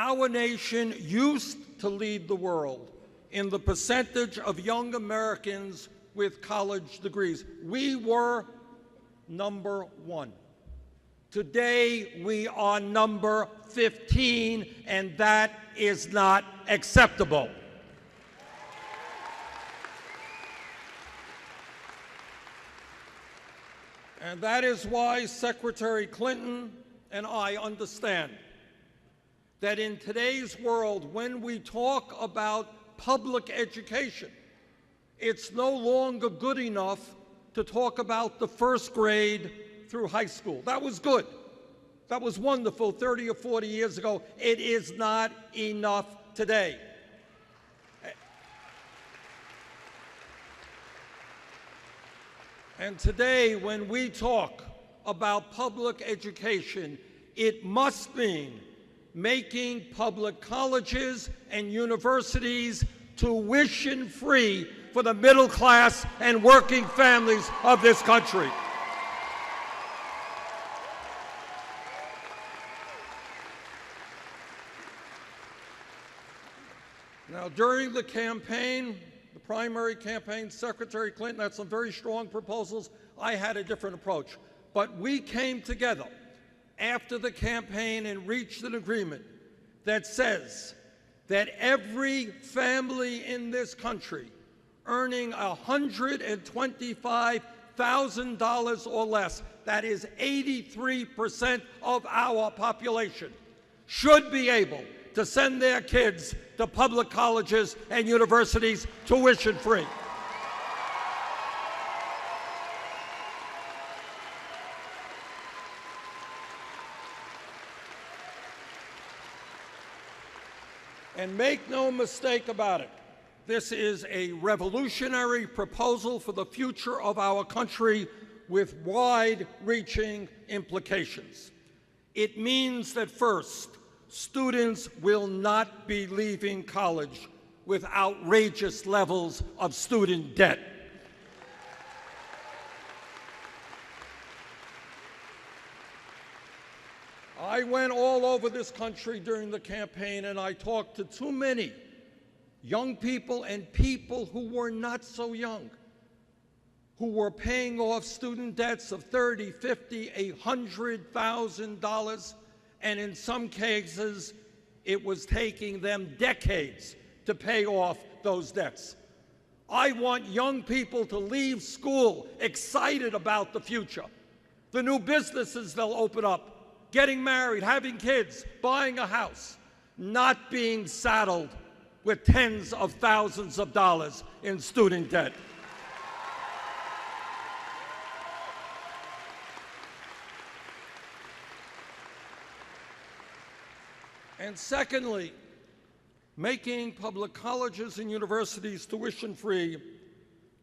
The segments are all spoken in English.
Our nation used to lead the world in the percentage of young Americans with college degrees. We were number one. Today, we are number 15, and that is not acceptable. And that is why Secretary Clinton and I understand that in today's world, when we talk about public education, it's no longer good enough to talk about the first grade through high school. That was good. That was wonderful 30 or 40 years ago. It is not enough today. And today, when we talk about public education, it must mean making public colleges and universities tuition-free for the middle class and working families of this country. Now, during the campaign, the primary campaign, Secretary Clinton had some very strong proposals. I had a different approach. But we came together after the campaign and reached an agreement that says that every family in this country earning $125,000 or less, that is 83% of our population, should be able to send their kids to public colleges and universities tuition-free. And make no mistake about it, this is a revolutionary proposal for the future of our country with wide-reaching implications. It means that first, students will not be leaving college with outrageous levels of student debt. I went all over this country during the campaign, and I talked to too many young people and people who were not so young, who were paying off student debts of $30,000, $50,000, $100,000, and in some cases, it was taking them decades to pay off those debts. I want young people to leave school excited about the future, the new businesses they'll open up, getting married, having kids, buying a house, not being saddled with tens of thousands of dollars in student debt. And secondly, making public colleges and universities tuition-free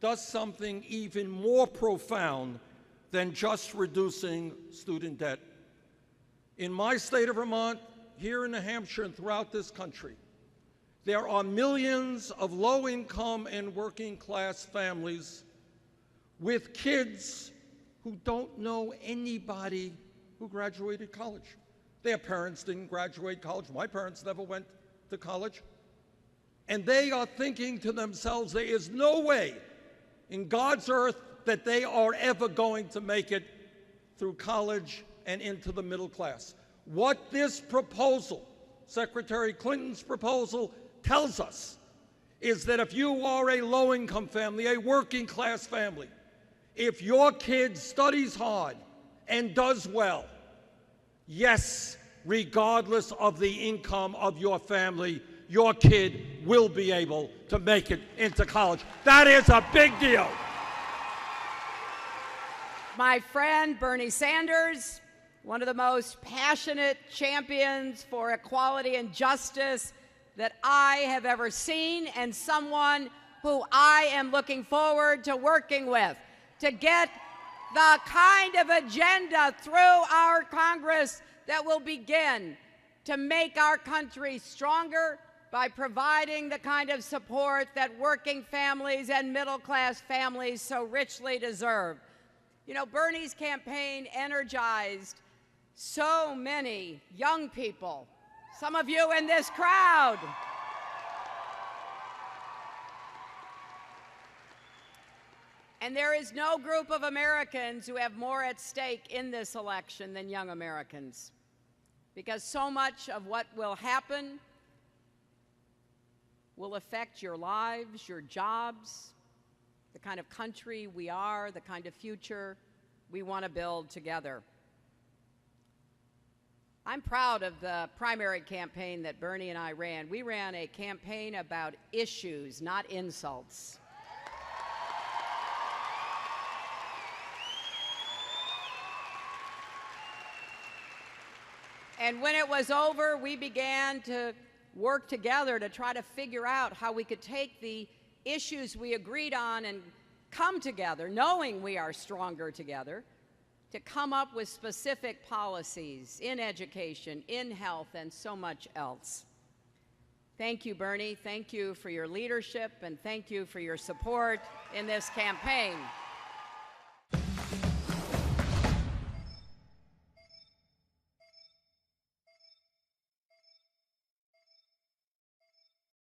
does something even more profound than just reducing student debt. In my state of Vermont, here in New Hampshire, and throughout this country, there are millions of low-income and working-class families with kids who don't know anybody who graduated college. Their parents didn't graduate college. My parents never went to college. And they are thinking to themselves, there is no way in God's earth that they are ever going to make it through college and into the middle class. What this proposal, Secretary Clinton's proposal, tells us is that if you are a low-income family, a working-class family, if your kid studies hard and does well, yes, regardless of the income of your family, your kid will be able to make it into college. That is a big deal. My friend Bernie Sanders, one of the most passionate champions for equality and justice that I have ever seen, and someone who I am looking forward to working with to get the kind of agenda through our Congress that will begin to make our country stronger by providing the kind of support that working families and middle-class families so richly deserve. You know, Bernie's campaign energized so many young people, Some of you in this crowd. And there is no group of Americans who have more at stake in this election than young Americans, because so much of what will happen will affect your lives, your jobs, the kind of country we are, the kind of future we want to build together. I'm proud of the primary campaign that Bernie and I ran. We ran a campaign about issues, not insults. And when it was over, we began to work together to try to figure out how we could take the issues we agreed on and come together, knowing we are stronger together, to come up with specific policies in education, in health, and so much else. Thank you, Bernie. Thank you for your leadership, and thank you for your support in this campaign.